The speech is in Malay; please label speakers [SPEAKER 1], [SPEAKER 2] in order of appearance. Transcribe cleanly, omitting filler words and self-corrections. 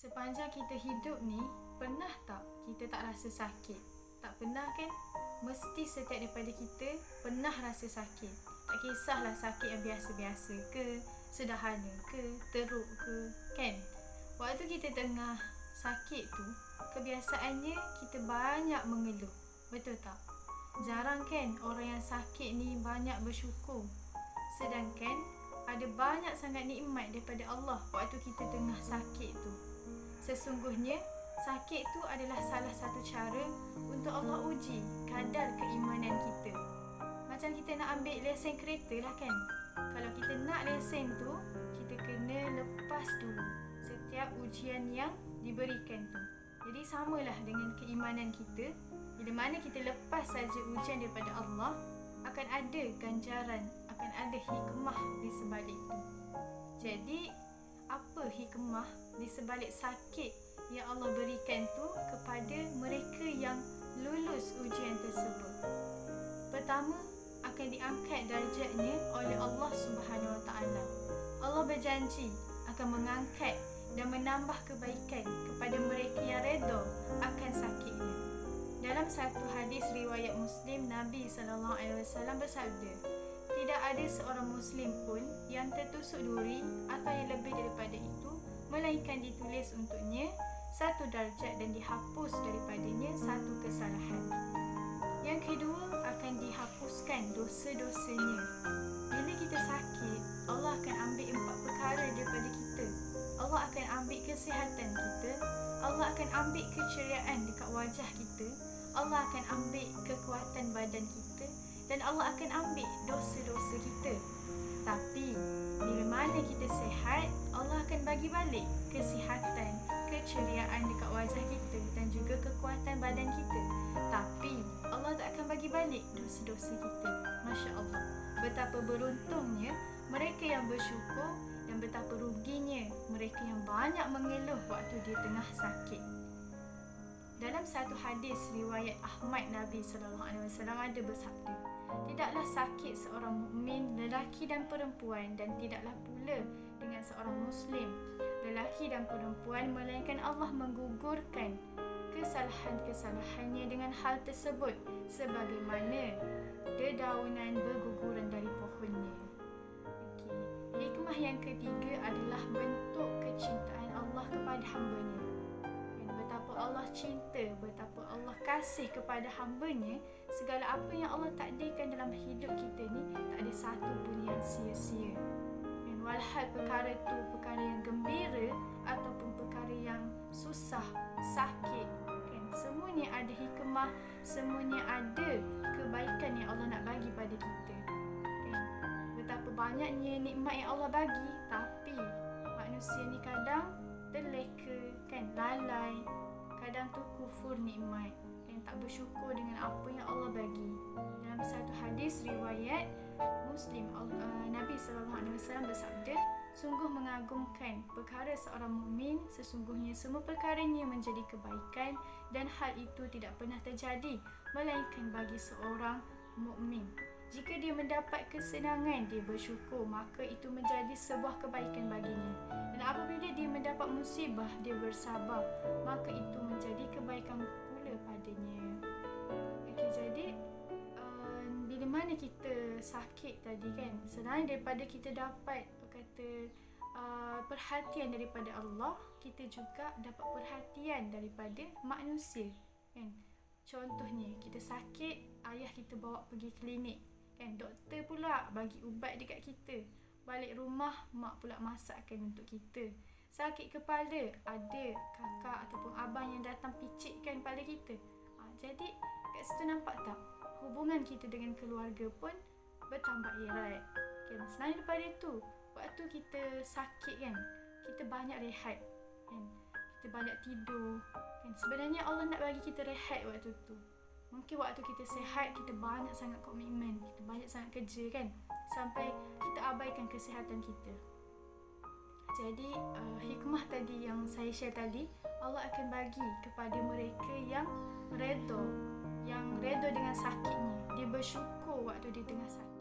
[SPEAKER 1] Sepanjang kita hidup ni, pernah tak kita tak rasa sakit? Tak pernah kan? Mesti setiap daripada kita pernah rasa sakit. Tak kisahlah sakit yang biasa-biasa ke, sederhana ke, teruk ke, kan? Waktu kita tengah sakit tu, kebiasaannya kita banyak mengeluh. Betul tak? Jarang kan orang yang sakit ni banyak bersyukur. Sedangkan ada banyak sangat nikmat daripada Allah waktu kita tengah sakit tu. Sesungguhnya, sakit tu adalah salah satu cara untuk Allah uji kadar keimanan kita. Macam kita nak ambil lesen kereta lah kan. Kalau kita nak lesen tu, kita kena lepas dulu setiap ujian yang diberikan tu. Jadi samalah dengan keimanan kita. Bila mana kita lepas saja ujian daripada Allah, akan ada ganjaran, akan ada hikmah di sebalik tu. Jadi, apa hikmah di sebalik sakit yang Allah berikan tu kepada mereka yang lulus ujian tersebut? Pertama, akan diangkat darjatnya oleh Allah Subhanahu Wa Taala. Allah berjanji akan mengangkat dan menambah kebaikan kepada mereka yang redha akan sakitnya. Dalam satu hadis riwayat Muslim, Nabi SAW bersabda, tidak ada seorang Muslim pun yang tertusuk duri atau yang lebih daripada itu, melainkan ditulis untuknya satu darjat dan dihapus daripadanya satu kesalahan. Yang kedua, akan dihapuskan dosa-dosanya. Bila kita sakit, Allah akan ambil 4 perkara daripada kita. Allah akan ambil kesihatan kita, Allah akan ambil keceriaan dekat wajah kita, Allah akan ambil kekuatan badan kita, dan Allah akan ambil dosa-dosa kita. Tapi bila mana kita sihat, Allah akan bagi balik kesihatan, keceriaan dekat wajah kita dan juga kekuatan badan kita. Tapi Allah tak akan bagi balik dosa-dosa kita. Masya Allah, betapa beruntungnya mereka yang bersyukur dan betapa ruginya mereka yang banyak mengeluh waktu dia tengah sakit. Dalam satu hadis riwayat Ahmad, Nabi SAW ada bersabda, tidaklah sakit seorang mukmin lelaki dan perempuan, dan tidaklah pula dengan seorang Muslim lelaki dan perempuan, melainkan Allah menggugurkan kesalahan-kesalahannya dengan hal tersebut sebagaimana dedaunan berguguran dari pohonnya. Hikmah yang ketiga adalah bentuk kecintaan Allah kepada hamba-Nya. Betapa Allah cinta, betapa Allah kasih kepada hamba-Nya, segala apa yang Allah takdirkan dalam hidup kita ni tak ada satu pun yang sia-sia. Dan walhal perkara tu perkara yang gembira ataupun perkara yang susah, sakit, kan, semuanya ada hikmah, semuanya ada kebaikan yang Allah nak bagi pada kita. Kan? Betapa banyaknya nikmat yang Allah bagi, tapi manusia ni kadang terleka, kan, lalai, kadang tu kufur nikmat dan tak bersyukur dengan apa yang Allah bagi. Dalam satu hadis riwayat Muslim, Nabi SAW bersabda, sungguh mengagumkan perkara seorang mukmin, sesungguhnya semua perkaranya menjadi kebaikan dan hal itu tidak pernah terjadi melainkan bagi seorang mukmin. Jika dia mendapat kesenangan, dia bersyukur, maka itu menjadi sebuah kebaikan baginya. Dan apabila dia mendapat musibah, dia bersabar, maka itu menjadi kebaikan pula padanya. Okey, jadi bila mana kita sakit tadi kan, selain daripada kita dapat perhatian daripada Allah, kita juga dapat perhatian daripada manusia, kan. Contohnya, kita sakit, ayah kita bawa pergi klinik, kan, doktor pula bagi ubat dekat kita. Balik rumah, mak pula masakkan untuk kita. Sakit kepala, ada kakak ataupun abang yang datang picitkan kepala kita. Jadi kat situ nampak tak, hubungan kita dengan keluarga pun bertambah erat, kan. Selain daripada itu, waktu kita sakit kan, kita banyak rehat, kan, kita banyak tidur, kan. Sebenarnya Allah nak bagi kita rehat waktu tu. Mungkin waktu kita sihat, kita banyak sangat komitmen, kita banyak sangat kerja, kan, sampai kita abaikan kesihatan kita. Jadi hikmah tadi yang saya share tadi, Allah akan bagi kepada mereka yang redha dengan sakitnya. Dia bersyukur waktu dia tengah sakit.